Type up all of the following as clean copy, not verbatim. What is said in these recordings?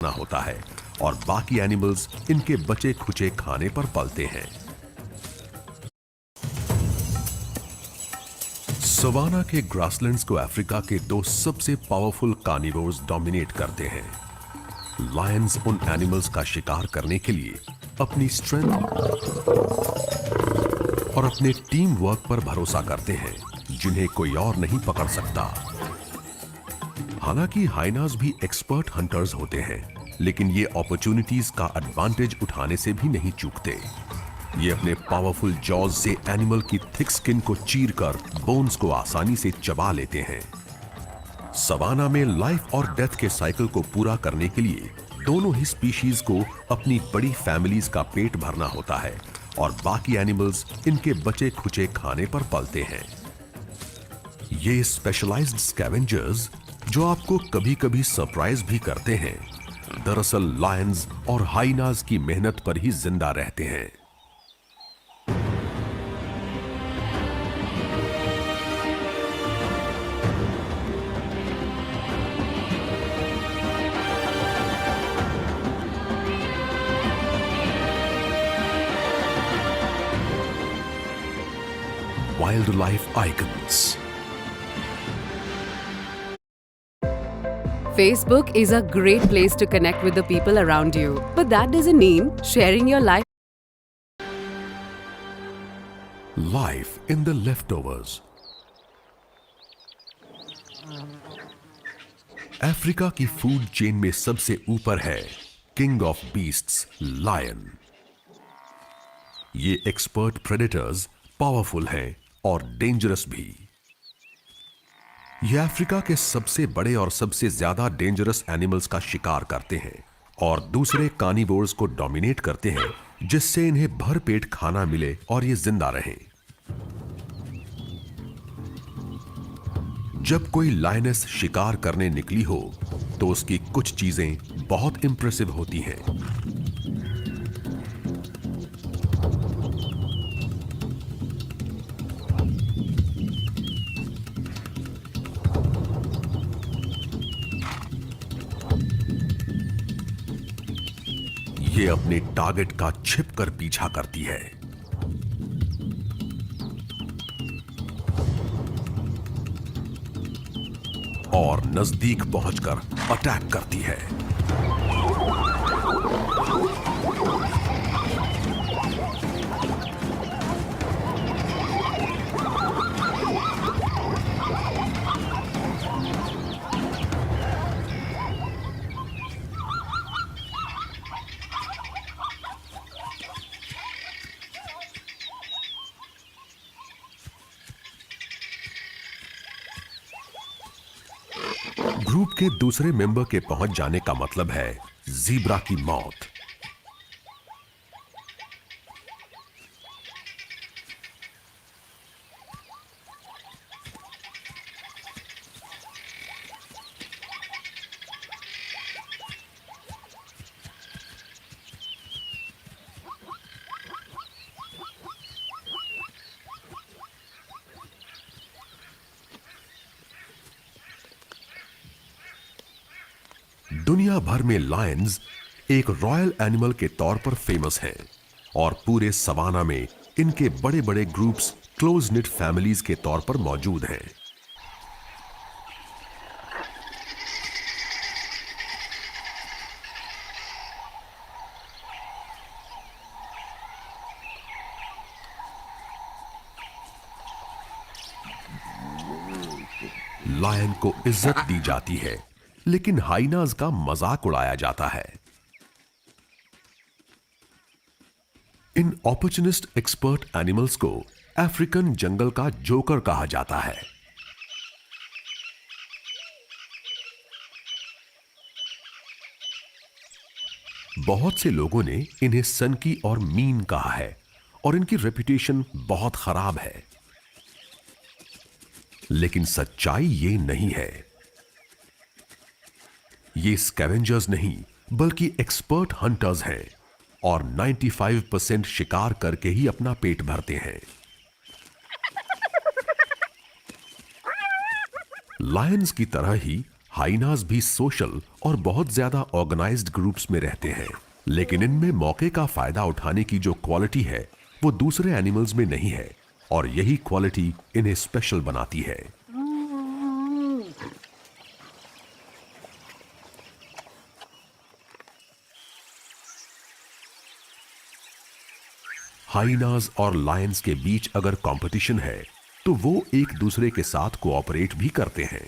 ना होता है और बाकी एनिमल्स इनके बचे खुचे खाने पर पलते हैं। सवाना के ग्रासलैंड्स को अफ्रीका के दो सबसे पावरफुल कार्निवोर्स डोमिनेट करते हैं। लायंस उन एनिमल्स का शिकार करने के लिए अपनी स्ट्रेंथ और अपने टीम वर्क पर भरोसा करते हैं, जिन्हें कोई और नहीं पकड़ सकता। हालांकि हाइनास भी एक्सपर्ट हंटर्स होते हैं, लेकिन ये अपॉर्चुनिटीज का एडवांटेज उठाने से भी नहीं चूकते। ये अपने पावरफुल जॉज से एनिमल की थिक स्किन को चीरकर बोन्स को आसानी से चबा लेते हैं। सवाना में लाइफ और डेथ के साइकिल को पूरा करने के लिए दोनों ही स्पीशीज को अपनी बड़ी फैमिलीज का पेट भरना होता है और बाकी एनिमल्स इनके बचे खुचे खाने पर पलते हैं। ये स्पेशलाइज्ड स्कैवेंजर्स जो आपको कभी-कभी सरप्राइज भी करते हैं, दरअसल लायंस और हाइनास की मेहनत पर ही जिंदा रहते हैं। Wildlife icons. Facebook is a great place to connect with the people around you, but that doesn't mean sharing your life. Life in the leftovers. Africa की फूड चेन में सबसे ऊपर है किंग ऑफ बीस्ट्स लायन। ये expert predators powerful हैं और dangerous भी। ये अफ्रीका के सबसे बड़े और सबसे ज्यादा डेंजरस एनिमल्स का शिकार करते हैं और दूसरे कार्निवोर्स को डोमिनेट करते हैं, जिससे इन्हें भरपेट खाना मिले और ये जिंदा रहें। जब कोई लायनेस शिकार करने निकली हो तो उसकी कुछ चीजें बहुत इंप्रेसिव होती हैं। ये अपने टारगेट का छिपकर पीछा करती है। और नजदीक पहुंचकर अटैक करती है। ग्रुप के दूसरे मेंबर के पहुंच जाने का मतलब है ज़ीब्रा की मौत। दुनिया भर में लायंस एक रॉयल एनिमल के तौर पर फेमस हैं और पूरे सवाना में इनके बड़े बड़े ग्रुप्स क्लोज निट फैमिलीज के तौर पर मौजूद हैं। लायन को इज्जत दी जाती है, लेकिन हाइनास का मजाक उड़ाया जाता है। इन ऑपर्चुनिस्ट एक्सपर्ट एनिमल्स को अफ्रीकन जंगल का जोकर कहा जाता है। बहुत से लोगों ने इन्हें सनकी और मीन कहा है और इनकी रेपुटेशन बहुत खराब है, लेकिन सच्चाई ये नहीं है। ये स्कैवेंजर्स नहीं बल्कि एक्सपर्ट हंटर्स हैं और 95% शिकार करके ही अपना पेट भरते हैं। लायंस की तरह ही हाइनास भी सोशल और बहुत ज्यादा ऑर्गेनाइज्ड ग्रुप्स में रहते हैं, लेकिन इनमें मौके का फायदा उठाने की जो क्वालिटी है वो दूसरे एनिमल्स में नहीं है, और यही क्वालिटी इन्हें स्पेशल बनाती है। हाइनास और लायंस के बीच अगर कंपटीशन है तो वो एक दूसरे के साथ कोऑपरेट भी करते हैं।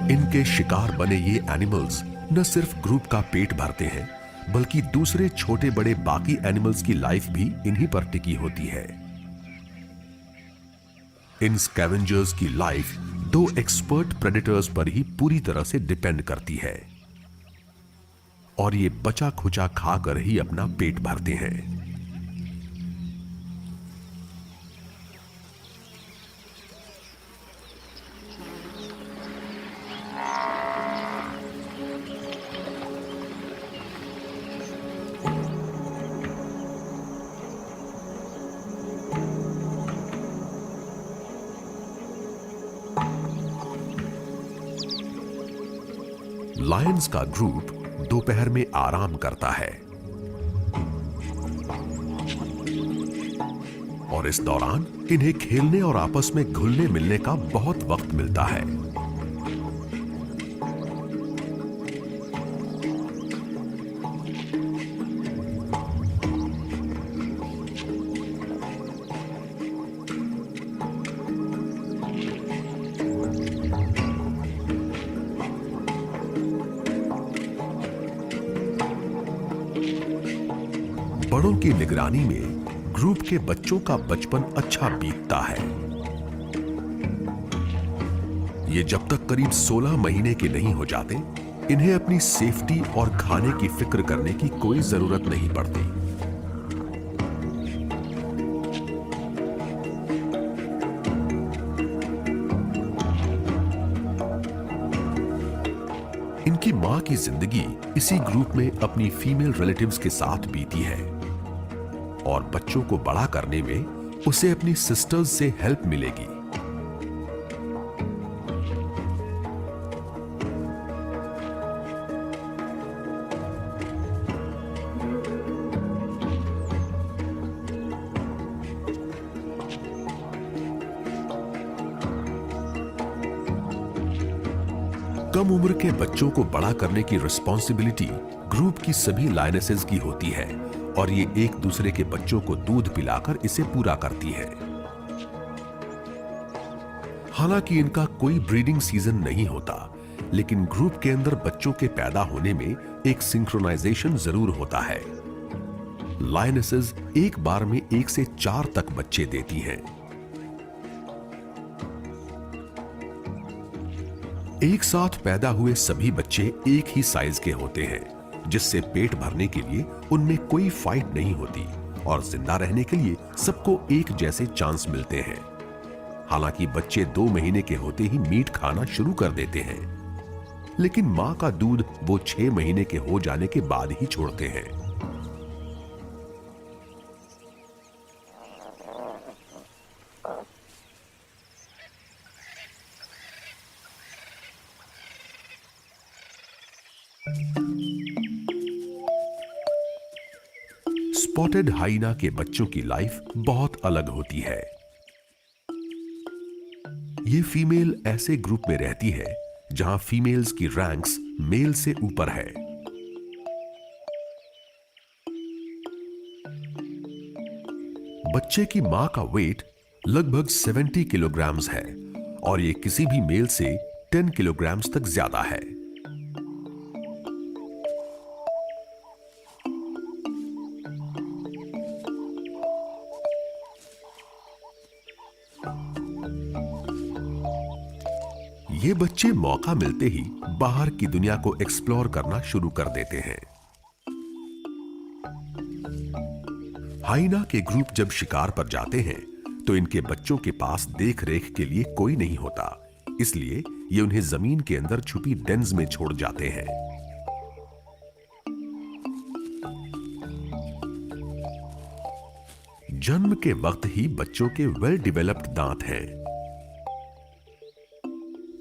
इनके शिकार बने ये एनिमल्स न सिर्फ ग्रुप का पेट भरते हैं, बल्कि दूसरे छोटे बड़े बाकी एनिमल्स की लाइफ भी इन्हीं पर टिकी होती है। इन स्कैवेंजर्स की लाइफ दो एक्सपर्ट प्रेडेटर्स पर ही पूरी तरह से डिपेंड करती है, और ये बचा खुचा खाकर ही अपना पेट भरते हैं। लायंस का ग्रुप दोपहर में आराम करता है, और इस दौरान इन्हें खेलने और आपस में घुलने मिलने का बहुत वक्त मिलता है। बड़ों की निगरानी में ग्रुप के बच्चों का बचपन अच्छा बीतता है। ये जब तक करीब 16 महीने के नहीं हो जाते, इन्हें अपनी सेफ्टी और खाने की फिक्र करने की कोई जरूरत नहीं पड़ती। इनकी मां की जिंदगी इसी ग्रुप में अपनी फीमेल रिलेटिव्स के साथ बीती है, और बच्चों को बड़ा करने में उसे अपनी सिस्टर्स से हेल्प मिलेगी। कम उम्र के बच्चों को बड़ा करने की रिस्पॉन्सिबिलिटी ग्रुप की सभी लायनेसेस की होती है, और ये एक दूसरे के बच्चों को दूध पिलाकर इसे पूरा करती है। हालांकि इनका कोई ब्रीडिंग सीजन नहीं होता, लेकिन ग्रुप के अंदर बच्चों के पैदा होने में एक सिंक्रोनाइजेशन जरूर होता है। लायनेसेस एक बार में 1 से 4 तक बच्चे देती हैं। एक साथ पैदा हुए सभी बच्चे एक ही साइज के होते हैं, जिससे पेट भरने के लिए उनमें कोई फाइट नहीं होती, और जिंदा रहने के लिए सबको एक जैसे चांस मिलते हैं। हालांकि बच्चे 2 महीने के होते ही मीट खाना शुरू कर देते हैं, लेकिन मां का दूध वो 6 महीने के हो जाने के बाद ही छोड़ते हैं। स्पॉटेड हाइना के बच्चों की लाइफ बहुत अलग होती है। ये फीमेल ऐसे ग्रुप में रहती है जहां फीमेल्स की रैंक्स मेल से ऊपर है। बच्चे की मां का वेट लगभग 70 किलोग्राम्स है, और ये किसी भी मेल से 10 किलोग्राम्स तक ज्यादा है। ये बच्चे मौका मिलते ही बाहर की दुनिया को एक्सप्लोर करना शुरू कर देते हैं। हाइना के ग्रुप जब शिकार पर जाते हैं तो इनके बच्चों के पास देख रेख के लिए कोई नहीं होता, इसलिए ये उन्हें जमीन के अंदर छुपी डेन्स में छोड़ जाते हैं। जन्म के वक्त ही बच्चों के वेल डेवलप्ड दांत हैं,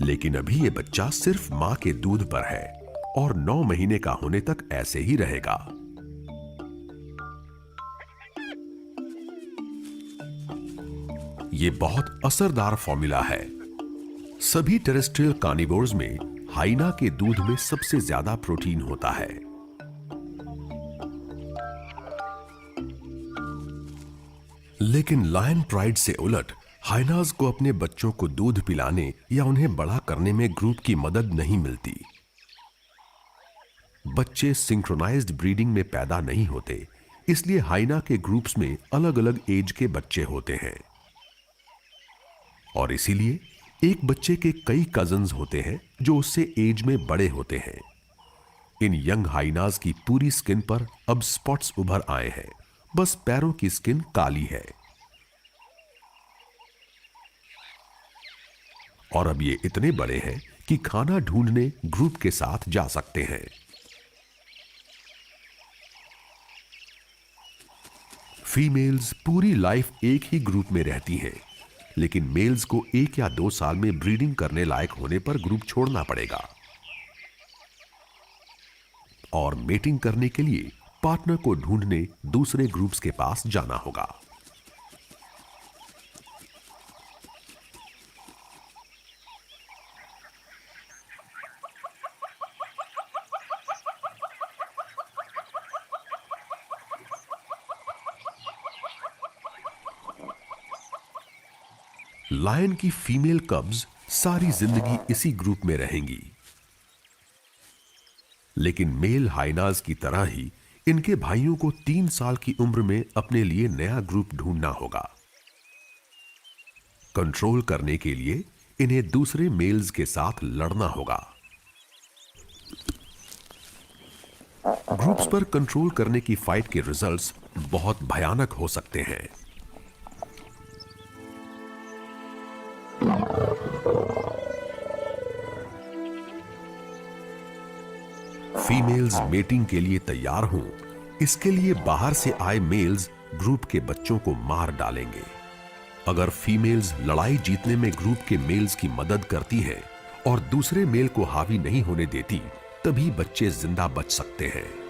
लेकिन अभी ये बच्चा सिर्फ मां के दूध पर है और 9 महीने का होने तक ऐसे ही रहेगा। ये बहुत असरदार फॉर्मूला है। सभी टेरेस्ट्रियल कार्निवोर्स में हाइना के दूध में सबसे ज्यादा प्रोटीन होता है। लेकिन लायन प्राइड से उलट हाइनास को अपने बच्चों को दूध पिलाने या उन्हें बड़ा करने में ग्रुप की मदद नहीं मिलती। बच्चे सिंक्रोनाइज्ड ब्रीडिंग में पैदा नहीं होते, इसलिए हाइना के ग्रुप्स में अलग अलग एज के बच्चे होते हैं और इसीलिए एक बच्चे के कई कजन्स होते हैं जो उससे एज में बड़े होते हैं। इन यंग हाइनास की पूरी स्किन पर अब स्पॉट्स उभर आए हैं, बस पैरों की स्किन काली है। और अब ये इतने बड़े हैं कि खाना ढूंढने ग्रुप के साथ जा सकते हैं। फीमेल्स पूरी लाइफ एक ही ग्रुप में रहती हैं, लेकिन मेल्स को 1 या 2 साल में ब्रीडिंग करने लायक होने पर ग्रुप छोड़ना पड़ेगा और मेटिंग करने के लिए पार्टनर को ढूंढने दूसरे ग्रुप्स के पास जाना होगा। लायन की फीमेल कब्स सारी जिंदगी इसी ग्रुप में रहेंगी, लेकिन मेल हाइनास की तरह ही इनके भाइयों को 3 साल की उम्र में अपने लिए नया ग्रुप ढूंढना होगा। कंट्रोल करने के लिए इन्हें दूसरे मेल्स के साथ लड़ना होगा। ग्रुप्स पर कंट्रोल करने की फाइट के रिजल्ट्स बहुत भयानक हो सकते हैं। फीमेल्स मेटिंग के लिए तैयार हों, इसके लिए बाहर से आए मेल्स ग्रुप के बच्चों को मार डालेंगे। अगर फीमेल्स लड़ाई जीतने में ग्रुप के मेल्स की मदद करती हैं और दूसरे मेल को हावी नहीं होने देती, तभी बच्चे जिंदा बच सकते हैं।